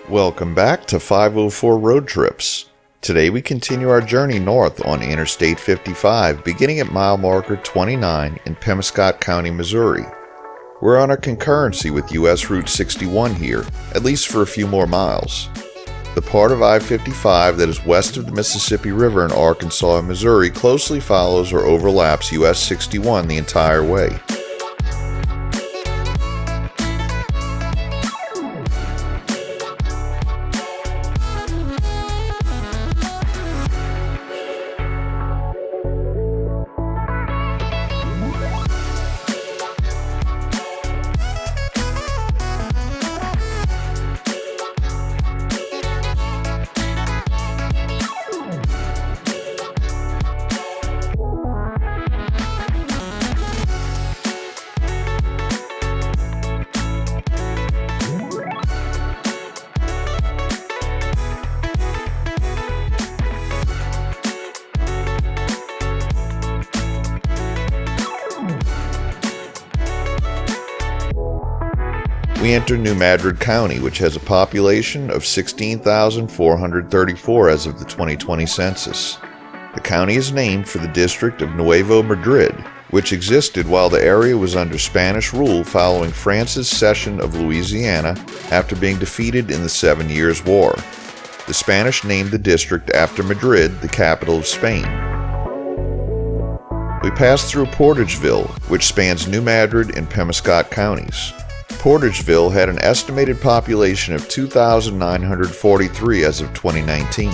Welcome back to 504 Road Trips. Today we continue our journey north on Interstate 55, beginning at mile marker 29 in Pemiscot County, Missouri. We're on a concurrency with US Route 61 here, at least for a few more miles. The part of I-55 that is west of the Mississippi River in Arkansas and Missouri closely follows or overlaps US 61 the entire way. We enter New Madrid County, which has a population of 16,434 as of the 2020 census. The county is named for the district of Nuevo Madrid, which existed while the area was under Spanish rule following France's cession of Louisiana after being defeated in the 7 Years' War. The Spanish named the district after Madrid, the capital of Spain. We pass through Portageville, which spans New Madrid and Pemiscot counties. Portageville had an estimated population of 2,943 as of 2019.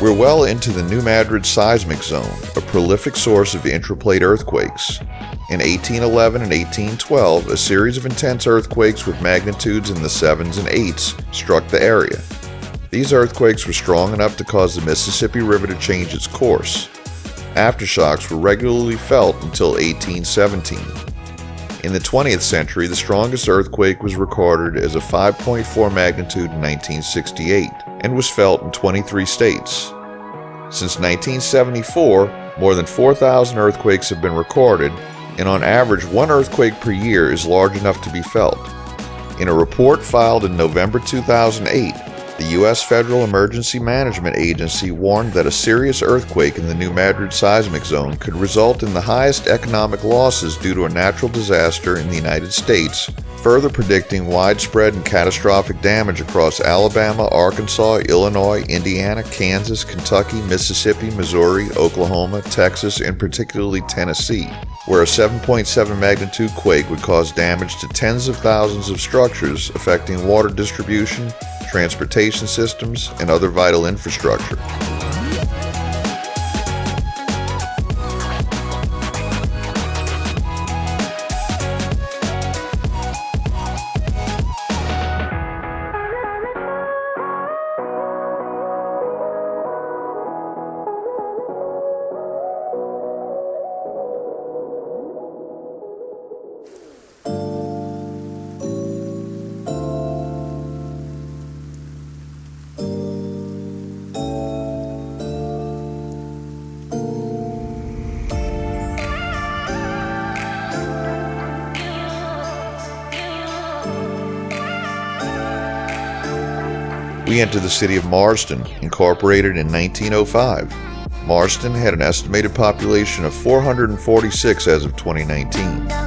We're well into the New Madrid seismic zone, a prolific source of intraplate earthquakes. In 1811 and 1812, a series of intense earthquakes with magnitudes in the 7s and 8s struck the area. These earthquakes were strong enough to cause the Mississippi River to change its course. Aftershocks were regularly felt until 1817. In the 20th century, the strongest earthquake was recorded as a 5.4 magnitude in 1968 and was felt in 23 states. Since 1974, more than 4,000 earthquakes have been recorded, and on average, one earthquake per year is large enough to be felt. In a report filed in November 2008, the U.S. Federal Emergency Management Agency warned that a serious earthquake in the New Madrid seismic zone could result in the highest economic losses due to a natural disaster in the United States, further predicting widespread and catastrophic damage across Alabama, Arkansas, Illinois, Indiana, Kansas, Kentucky, Mississippi, Missouri, Oklahoma, Texas, and particularly Tennessee, where a 7.7 magnitude quake would cause damage to tens of thousands of structures affecting water distribution, transportation systems, and other vital infrastructure. We enter the city of Marston, incorporated in 1905. Marston had an estimated population of 446 as of 2019.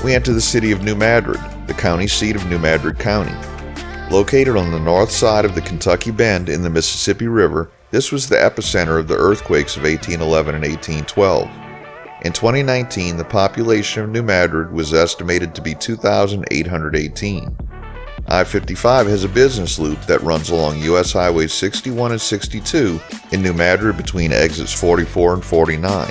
We enter the city of New Madrid, the county seat of New Madrid County. Located on the north side of the Kentucky Bend in the Mississippi River, this was the epicenter of the earthquakes of 1811 and 1812. In 2019, the population of New Madrid was estimated to be 2,818. I-55 has a business loop that runs along U.S. Highways 61 and 62 in New Madrid between exits 44 and 49.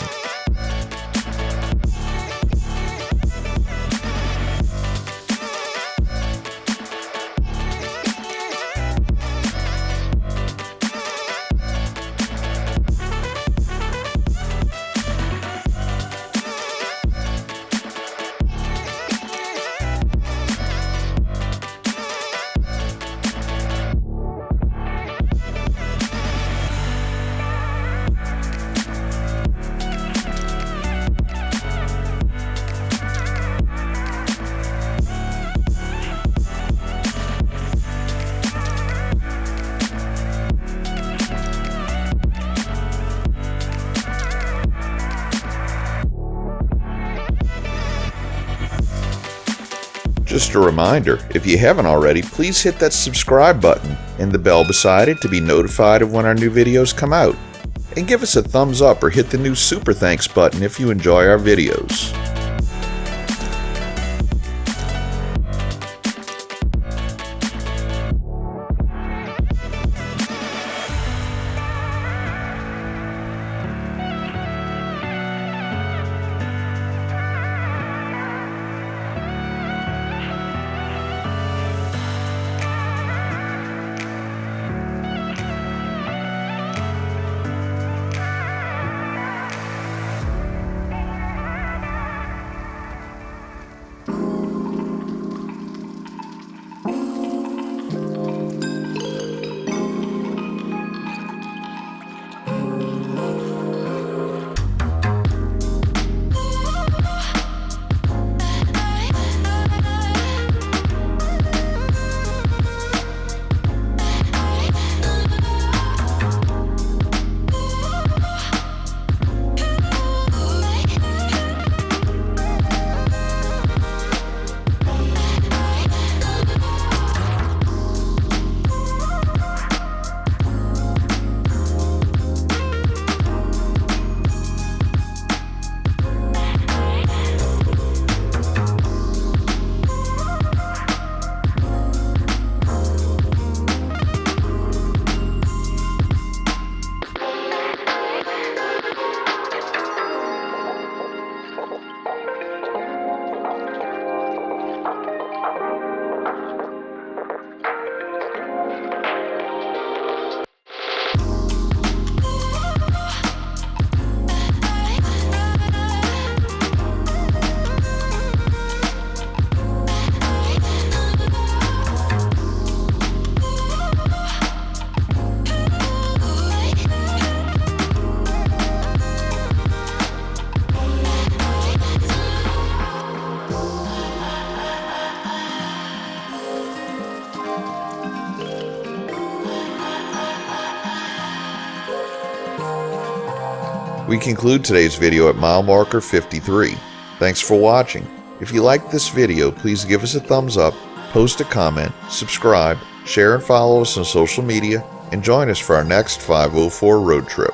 Just a reminder, if you haven't already, please hit that subscribe button and the bell beside it to be notified of when our new videos come out. And give us a thumbs up or hit the new super thanks button if you enjoy our videos. We conclude today's video at mile marker 53. Thanks for watching. If you liked this video, please give us a thumbs up, post a comment, subscribe, share and follow us on social media, and join us for our next 504 road trip.